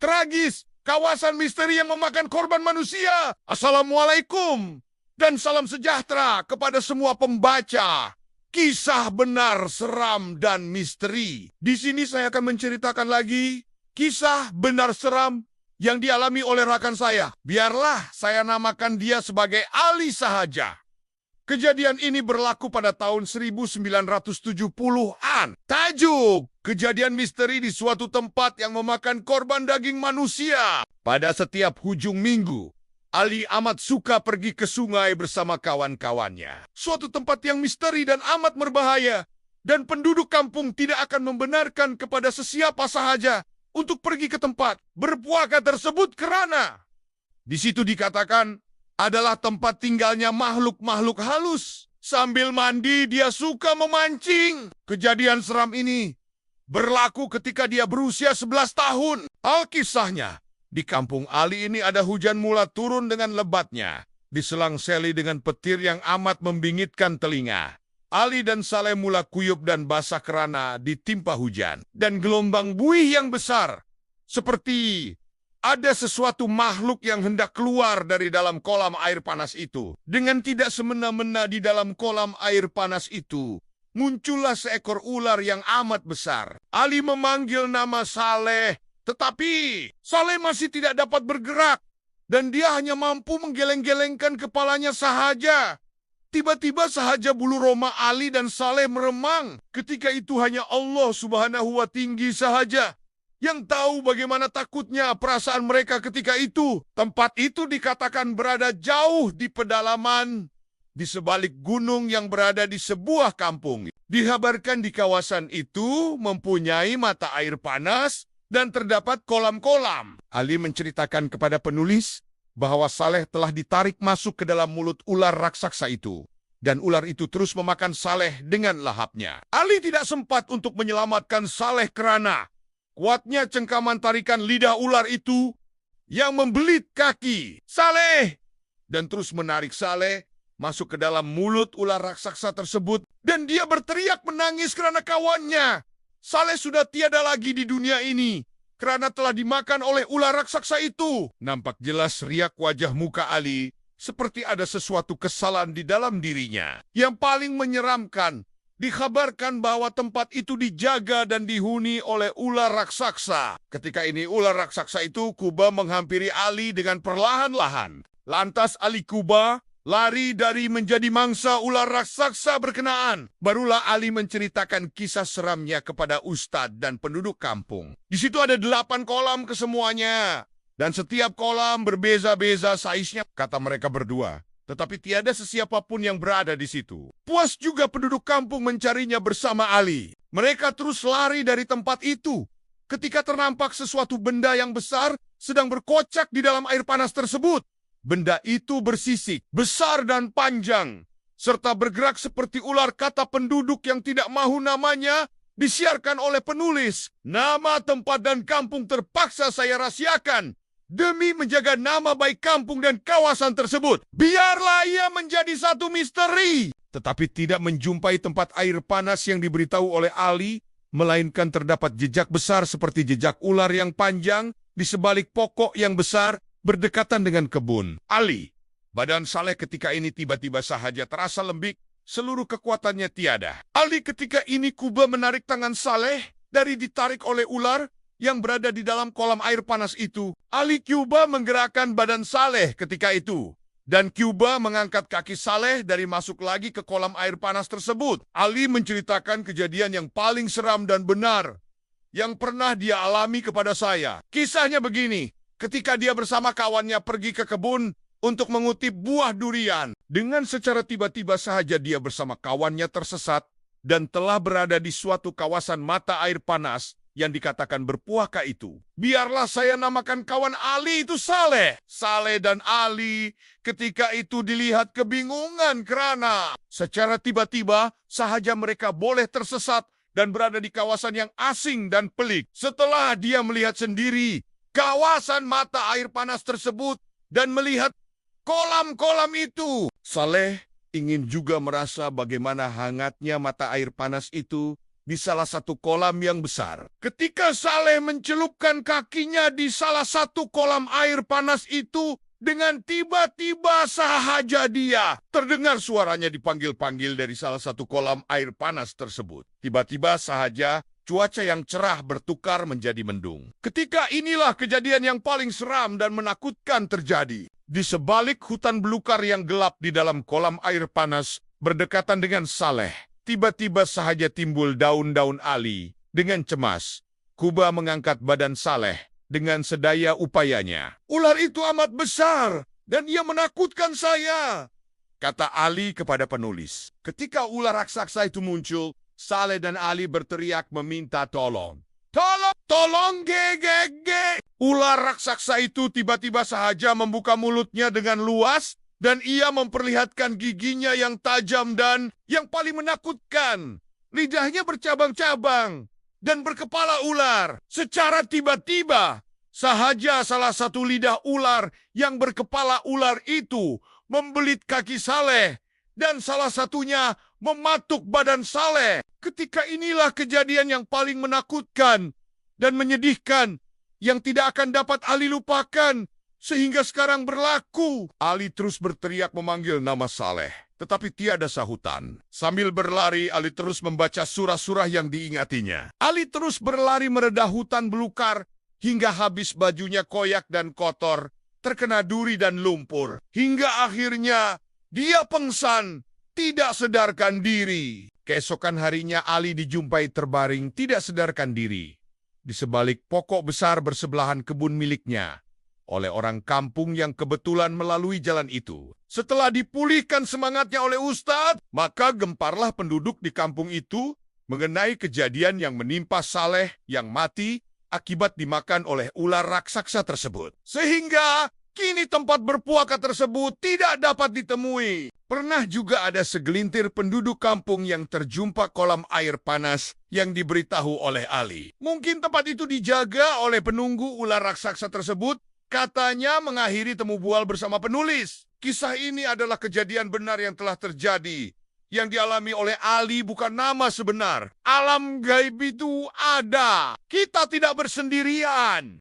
Tragis, kawasan misteri yang memakan korban manusia. Assalamualaikum dan salam sejahtera kepada semua pembaca. Kisah benar, seram, dan misteri. Di sini saya akan menceritakan lagi kisah benar seram yang dialami oleh rekan saya. Biarlah saya namakan dia sebagai Ali sahaja. Kejadian ini berlaku pada tahun 1970-an. Tajuk, kejadian misteri di suatu tempat yang memakan korban daging manusia. Pada setiap hujung minggu, Ali amat suka pergi ke sungai bersama kawan-kawannya. Suatu tempat yang misteri dan amat berbahaya. Dan penduduk kampung tidak akan membenarkan kepada sesiapa sahaja untuk pergi ke tempat berpuaka tersebut kerana di situ dikatakan adalah tempat tinggalnya makhluk-makhluk halus. Sambil mandi, dia suka memancing. Kejadian seram ini berlaku ketika dia berusia 11 tahun. Alkisahnya, di kampung Ali ini ada hujan mula turun dengan lebatnya, diselang-seli dengan petir yang amat membingitkan telinga. Ali dan Saleh mula kuyup dan basah kerana ditimpa hujan. Dan gelombang buih yang besar, seperti ada sesuatu makhluk yang hendak keluar dari dalam kolam air panas itu. Dengan tidak semena-mena di dalam kolam air panas itu, muncullah seekor ular yang amat besar. Ali memanggil nama Saleh, tetapi Saleh masih tidak dapat bergerak. Dan dia hanya mampu menggeleng-gelengkan kepalanya sahaja. Tiba-tiba sahaja bulu roma Ali dan Saleh meremang. Ketika itu hanya Allah Subhanahu wa Tinggi sahaja yang tahu bagaimana takutnya perasaan mereka ketika itu. Tempat itu dikatakan berada jauh di pedalaman, di sebalik gunung yang berada di sebuah kampung. Dikabarkan di kawasan itu mempunyai mata air panas dan terdapat kolam-kolam. Ali menceritakan kepada penulis bahwa Saleh telah ditarik masuk ke dalam mulut ular raksasa itu. Dan ular itu terus memakan Saleh dengan lahapnya. Ali tidak sempat untuk menyelamatkan Saleh kerana kuatnya cengkaman tarikan lidah ular itu yang membelit kaki Saleh dan terus menarik Saleh masuk ke dalam mulut ular raksasa tersebut, dan dia berteriak menangis kerana kawannya. Saleh sudah tiada lagi di dunia ini kerana telah dimakan oleh ular raksasa itu. Nampak jelas riak wajah muka Ali seperti ada sesuatu kesalahan di dalam dirinya. Yang paling menyeramkan, dikabarkan bahwa tempat itu dijaga dan dihuni oleh ular raksasa. Ketika ini ular raksasa itu kuba menghampiri Ali dengan perlahan-lahan. Lantas Ali kuba lari dari menjadi mangsa ular raksasa berkenaan. Barulah Ali menceritakan kisah seramnya kepada ustadz dan penduduk kampung. Di situ ada 8 kolam kesemuanya. Dan setiap kolam berbeza-beza saiznya, kata mereka berdua. Tetapi tiada sesiapapun yang berada di situ. Puas juga penduduk kampung mencarinya bersama Ali. Mereka terus lari dari tempat itu. Ketika ternampak sesuatu benda yang besar sedang berkocak di dalam air panas tersebut. Benda itu bersisik, besar dan panjang, serta bergerak seperti ular. Kata penduduk yang tidak mahu namanya disiarkan oleh penulis. Nama tempat dan kampung terpaksa saya rahasiakan demi menjaga nama baik kampung dan kawasan tersebut. Biarlah ia menjadi satu misteri. Tetapi tidak menjumpai tempat air panas yang diberitahu oleh Ali, melainkan terdapat jejak besar seperti jejak ular yang panjang di sebalik pokok yang besar berdekatan dengan kebun. Ali, badan Saleh ketika ini tiba-tiba sahaja terasa lembik, seluruh kekuatannya tiada. Ali ketika ini kuba menarik tangan Saleh dari ditarik oleh ular yang berada di dalam kolam air panas itu. Ali Cuba menggerakkan badan Saleh ketika itu. Dan Cuba mengangkat kaki Saleh dari masuk lagi ke kolam air panas tersebut. Ali menceritakan kejadian yang paling seram dan benar yang pernah dia alami kepada saya. Kisahnya begini, ketika dia bersama kawannya pergi ke kebun untuk mengutip buah durian. Dengan secara tiba-tiba sahaja dia bersama kawannya tersesat dan telah berada di suatu kawasan mata air panas yang dikatakan berpuaka itu. Biarlah saya namakan kawan Ali itu Saleh. Saleh dan Ali ketika itu dilihat kebingungan kerana secara tiba-tiba sahaja mereka boleh tersesat dan berada di kawasan yang asing dan pelik. Setelah dia melihat sendiri kawasan mata air panas tersebut dan melihat kolam-kolam itu, Saleh ingin juga merasa bagaimana hangatnya mata air panas itu di salah satu kolam yang besar. Ketika Saleh mencelupkan kakinya di salah satu kolam air panas itu, dengan tiba-tiba sahaja dia terdengar suaranya dipanggil-panggil dari salah satu kolam air panas tersebut. Tiba-tiba sahaja cuaca yang cerah bertukar menjadi mendung. Ketika inilah kejadian yang paling seram dan menakutkan terjadi. Di sebalik hutan belukar yang gelap di dalam kolam air panas berdekatan dengan Saleh, tiba-tiba sahaja timbul daun-daun Ali. Dengan cemas, Kuba mengangkat badan Saleh dengan sedaya upayanya. "Ular itu amat besar dan ia menakutkan saya," kata Ali kepada penulis. Ketika ular raksasa itu muncul, Saleh dan Ali berteriak meminta tolong. "Tolong, tolong, ge." Ular raksasa itu tiba-tiba sahaja membuka mulutnya dengan luas dan ia memperlihatkan giginya yang tajam dan yang paling menakutkan. Lidahnya bercabang-cabang dan berkepala ular. Secara tiba-tiba, sahaja salah satu lidah ular yang berkepala ular itu membelit kaki Saleh dan salah satunya mematuk badan Saleh. Ketika inilah kejadian yang paling menakutkan dan menyedihkan yang tidak akan dapat Ali lupakan sehingga sekarang berlaku. Ali terus berteriak memanggil nama Saleh, tetapi tiada sahutan. Sambil berlari, Ali terus membaca surah-surah yang diingatinya. Ali terus berlari meredah hutan belukar hingga habis bajunya koyak dan kotor, terkena duri dan lumpur. Hingga akhirnya dia pengsan, tidak sadarkan diri. Keesokan harinya Ali dijumpai terbaring tidak sadarkan diri di sebalik pokok besar bersebelahan kebun miliknya oleh orang kampung yang kebetulan melalui jalan itu. Setelah dipulihkan semangatnya oleh Ustadz, maka gemparlah penduduk di kampung itu mengenai kejadian yang menimpa Saleh yang mati akibat dimakan oleh ular raksasa tersebut. Sehingga kini tempat berpuaka tersebut tidak dapat ditemui. Pernah juga ada segelintir penduduk kampung yang terjumpa kolam air panas yang diberitahu oleh Ali. Mungkin tempat itu dijaga oleh penunggu ular raksasa tersebut, katanya mengakhiri temu bual bersama penulis. Kisah ini adalah kejadian benar yang telah terjadi. Yang dialami oleh Ali bukan nama sebenar. Alam gaib itu ada. Kita tidak bersendirian.